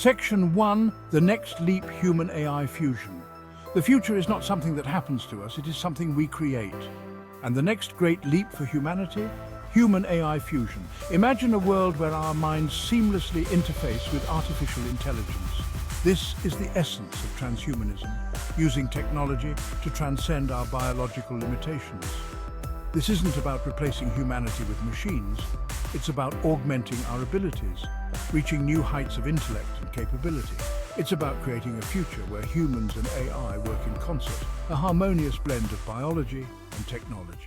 Section 1, the next leap, human-AI fusion. The future is not something that happens to us, it is something we create. And the next great leap for humanity? Human-AI fusion. Imagine a world where our minds seamlessly interface with artificial intelligence. This is the essence of transhumanism, using technology to transcend our biological limitations. This isn't about replacing humanity with machines, it's about augmenting our abilities, reaching new heights of intellect and capability. It's about creating a future where humans and AI work in concert, a harmonious blend of biology and technology.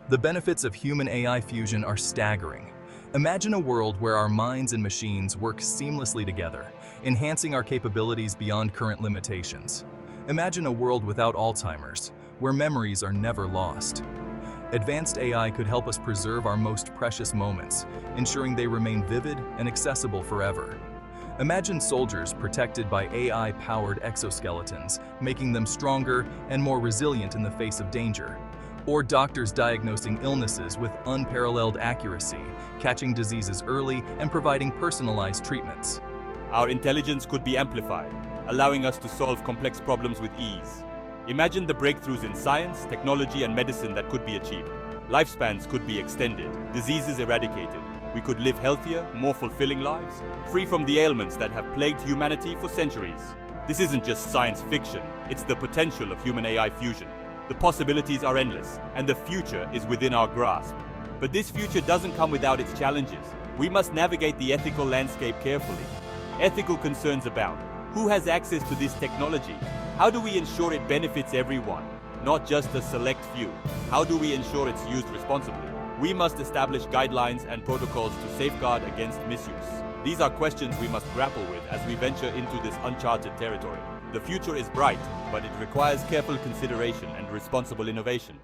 The benefits of human-AI fusion are staggering. Imagine a world where our minds and machines work seamlessly together, enhancing our capabilities beyond current limitations. Imagine a world without Alzheimer's, where memories are never lost. Advanced AI could help us preserve our most precious moments, ensuring they remain vivid and accessible forever. Imagine soldiers protected by AI-powered exoskeletons, making them stronger and more resilient in the face of danger. Or doctors diagnosing illnesses with unparalleled accuracy, catching diseases early and providing personalized treatments. Our intelligence could be amplified, allowing us to solve complex problems with ease. Imagine the breakthroughs in science, technology, and medicine that could be achieved. Lifespans could be extended, diseases eradicated. We could live healthier, more fulfilling lives, free from the ailments that have plagued humanity for centuries. This isn't just science fiction, it's the potential of human-AI fusion. The possibilities are endless, and the future is within our grasp. But this future doesn't come without its challenges. We must navigate the ethical landscape carefully. Ethical concerns abound. Who has access to this technology? How do we ensure it benefits everyone, not just a select few? How do we ensure it's used responsibly? We must establish guidelines and protocols to safeguard against misuse. These are questions we must grapple with as we venture into this uncharted territory. The future is bright, but it requires careful consideration and responsible innovation.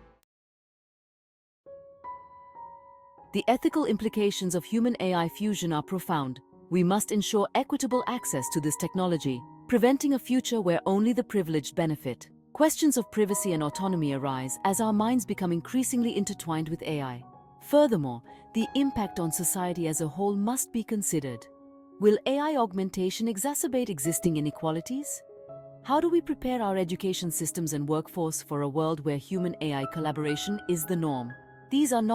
The ethical implications of human-AI fusion are profound. We must ensure equitable access to this technology, preventing a future where only the privileged benefit. Questions of privacy and autonomy arise as our minds become increasingly intertwined with AI. Furthermore, the impact on society as a whole must be considered. Will AI augmentation exacerbate existing inequalities? How do we prepare our education systems and workforce for a world where human-AI collaboration is the norm? These are not